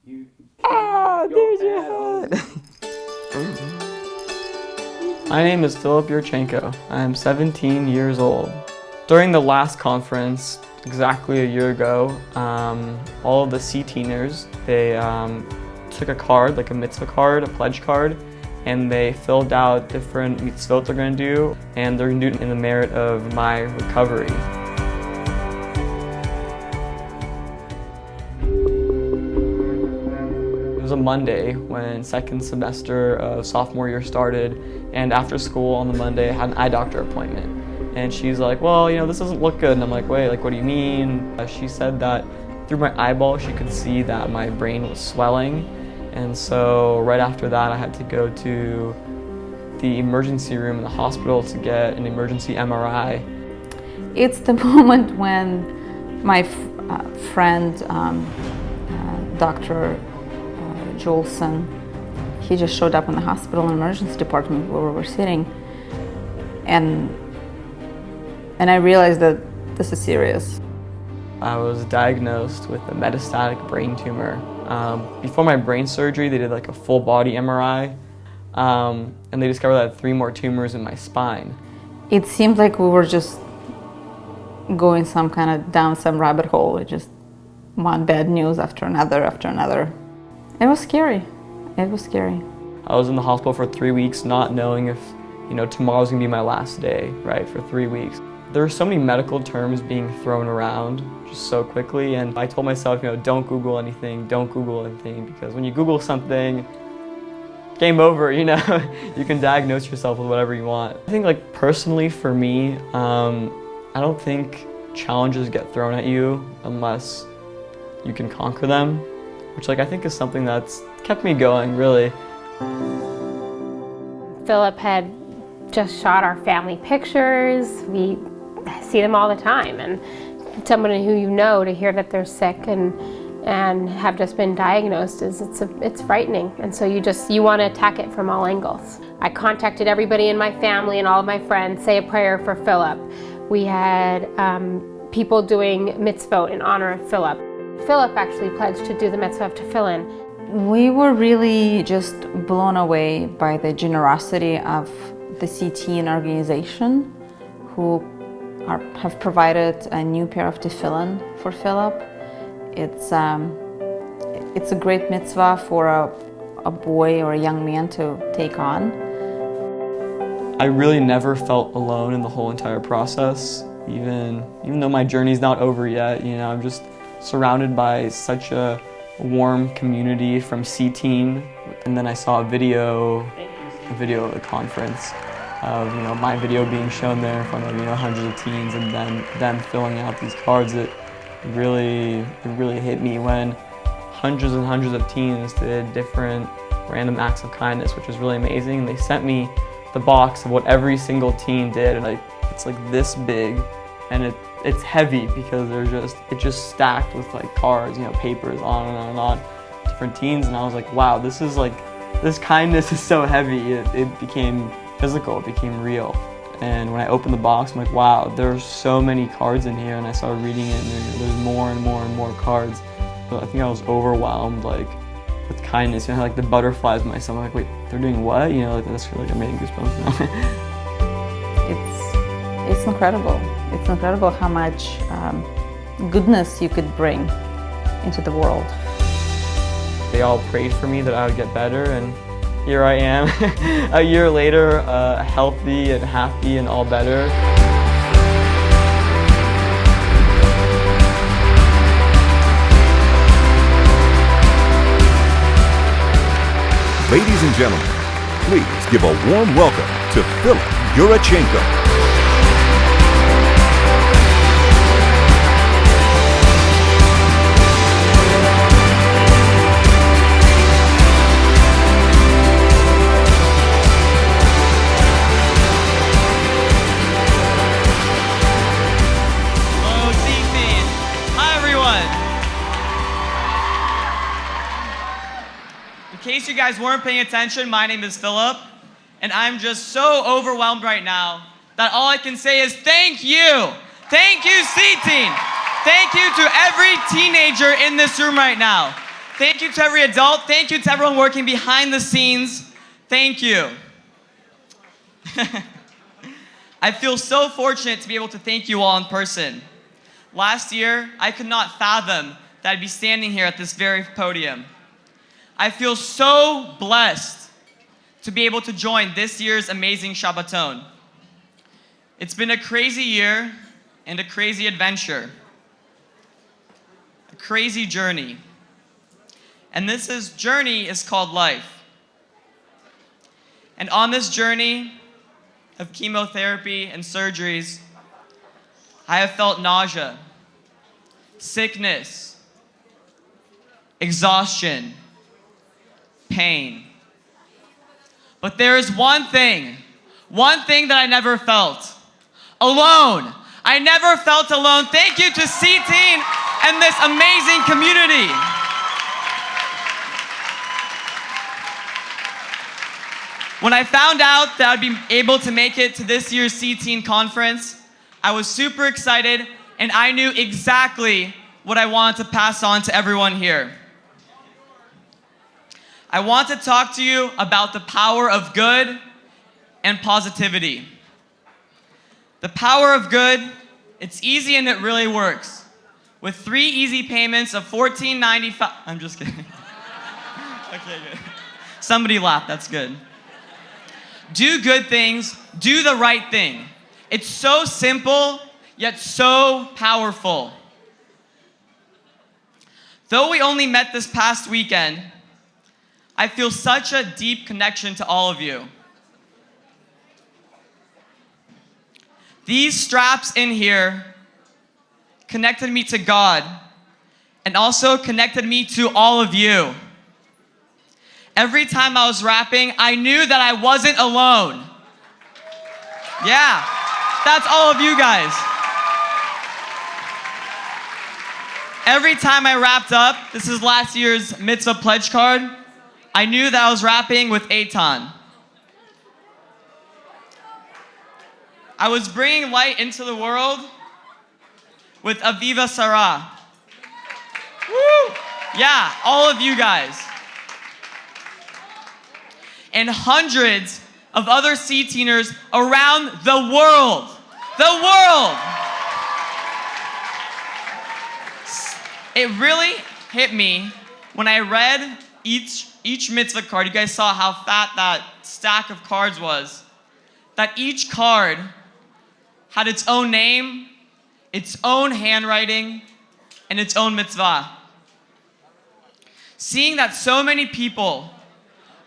There's your head. My name is Phillip Yurchenko. I am 17 years old. During the last conference, exactly a year ago, all of the CTeeners, they took a card, like a mitzvah card, a pledge card, and they filled out different mitzvot they're going to do, and they're going to do it in the merit of my recovery. It was a Monday when second semester of sophomore year started, and after school on the Monday I had an eye doctor appointment. And she's like, well, this doesn't look good. And I'm like, wait, what do you mean? She said that through my eyeball she could see that my brain was swelling. And so right after that I had to go to the emergency room in the hospital to get an emergency MRI. It's the moment when my friend, Dr. Jolson, he just showed up in the hospital emergency department where we were sitting. And I realized that this is serious. I was diagnosed with a metastatic brain tumor. Before my brain surgery, they did like a full body MRI, and they discovered that I had 3 more tumors in my spine. It seemed like we were just going down some rabbit hole. It just one bad news after another after another. It was scary. It was scary. I was in the hospital for 3 weeks, not knowing if, tomorrow's gonna be my last day, right, for 3 weeks. There are so many medical terms being thrown around just so quickly, and I told myself, don't Google anything, because when you Google something, game over, you can diagnose yourself with whatever you want. I think personally for me, I don't think challenges get thrown at you unless you can conquer them, which I think is something that's kept me going, really. Phillip had just shot our family pictures. We see them all the time, and somebody who to hear that they're sick and have just been diagnosed it's frightening, and so you want to attack it from all angles. I contacted everybody in my family and all of my friends, say a prayer for Phillip. We had people doing mitzvot in honor of Phillip. Phillip actually pledged to do the mitzvah of tefillin. We were really just blown away by the generosity of the CTeen organization, who have provided a new pair of tefillin for Phillip. It's a great mitzvah for a boy or a young man to take on. I really never felt alone in the whole entire process, even though my journey's not over yet. I'm just surrounded by such a warm community from CTeen. And then I saw a video of the conference of my video being shown there in front of hundreds of teens, and then them filling out these cards. It really hit me when hundreds and hundreds of teens did different random acts of kindness, which was really amazing. And they sent me the box of what every single teen did, and it's this big, and it's heavy because it's just stacked with cards, papers, on and on and on, different teens. And I was like, wow, this kindness is so heavy. It became physical, it became real. And when I opened the box, I'm like, wow, there's so many cards in here. And I started reading it, and there's more and more and more cards. So I think I was overwhelmed with kindness. How the butterflies in my stomach. I'm like, wait, they're doing what? That's really amazing goosebumps now. It's incredible. It's incredible how much goodness you could bring into the world. They all prayed for me that I would get better, and here I am, a year later, healthy and happy and all better. Ladies and gentlemen, please give a warm welcome to Phillip Yurchenko. In case you guys weren't paying attention, my name is Phillip, and I'm just so overwhelmed right now that all I can say is thank you. Thank you, CTeen. Thank you to every teenager in this room right now. Thank you to every adult. Thank you to everyone working behind the scenes. Thank you. I feel so fortunate to be able to thank you all in person. Last year, I could not fathom that I'd be standing here at this very podium. I feel so blessed to be able to join this year's amazing Shabbaton. It's been a crazy year and a crazy adventure, a crazy journey. And this journey is called life. And on this journey of chemotherapy and surgeries, I have felt nausea, sickness, exhaustion, pain. But there is one thing that I never felt. Alone. I never felt alone. Thank you to CTeen and this amazing community. When I found out that I'd be able to make it to this year's CTeen conference, I was super excited, and I knew exactly what I wanted to pass on to everyone here. I want to talk to you about the power of good and positivity. The power of good, it's easy and it really works. With 3 easy payments of $14.95. I'm just kidding. Okay, good. Somebody laughed, that's good. Do good things, do the right thing. It's so simple, yet so powerful. Though we only met this past weekend, I feel such a deep connection to all of you. These straps in here connected me to God and also connected me to all of you. Every time I was rapping, I knew that I wasn't alone. Yeah, that's all of you guys. Every time I wrapped up, this is last year's mitzvah pledge card, I knew that I was rapping with Eitan. I was bringing light into the world with Aviva Sarah. Woo! Yeah, all of you guys. And hundreds of other CTeeners around the world. The world! It really hit me when I read each mitzvah card. You guys saw how fat that stack of cards was. That each card had its own name, its own handwriting, and its own mitzvah. Seeing that so many people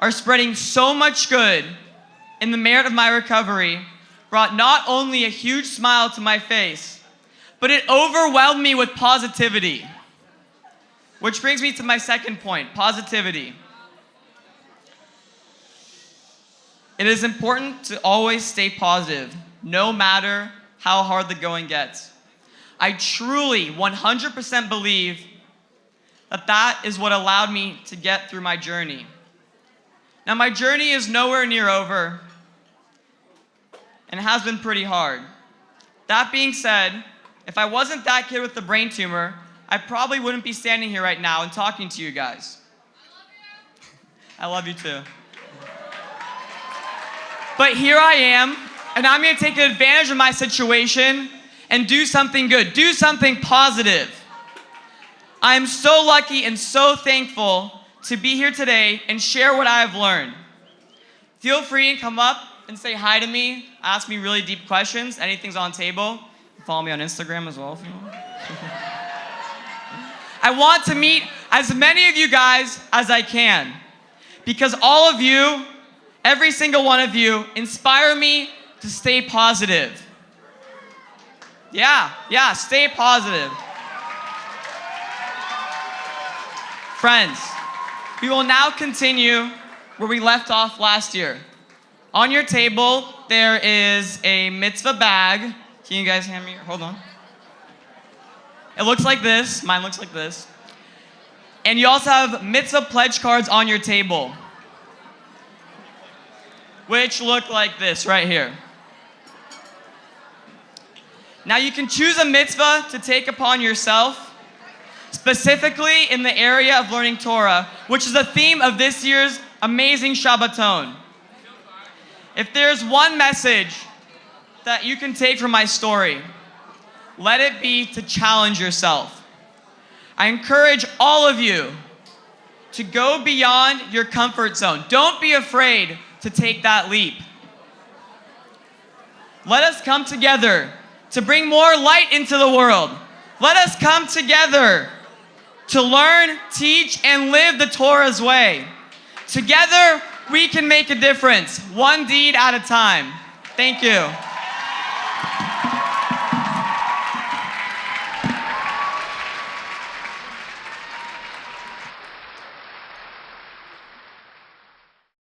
are spreading so much good in the merit of my recovery brought not only a huge smile to my face, but it overwhelmed me with positivity. Which brings me to my second point, positivity. It is important to always stay positive, no matter how hard the going gets. I truly 100% believe that is what allowed me to get through my journey. Now, my journey is nowhere near over, and it has been pretty hard. That being said, if I wasn't that kid with the brain tumor, I probably wouldn't be standing here right now and talking to you guys. I love you too. But here I am, and I'm gonna take advantage of my situation and do something good, do something positive. I am so lucky and so thankful to be here today and share what I have learned. Feel free to come up and say hi to me, ask me really deep questions, anything's on the table. Follow me on Instagram as well if you want. I want to meet as many of you guys as I can, because all of you, every single one of you, inspire me to stay positive. Yeah, stay positive. Friends, we will now continue where we left off last year. On your table, there is a mitzvah bag. Can you guys hand me? Hold on. It looks like this. Mine looks like this. And you also have mitzvah pledge cards on your table, which look like this right here. Now you can choose a mitzvah to take upon yourself, specifically in the area of learning Torah, which is the theme of this year's amazing Shabbaton. If there's one message that you can take from my story, let it be to challenge yourself. I encourage all of you to go beyond your comfort zone. Don't be afraid to take that leap. Let us come together to bring more light into the world. Let us come together to learn, teach, and live the Torah's way. Together, we can make a difference, one deed at a time. Thank you.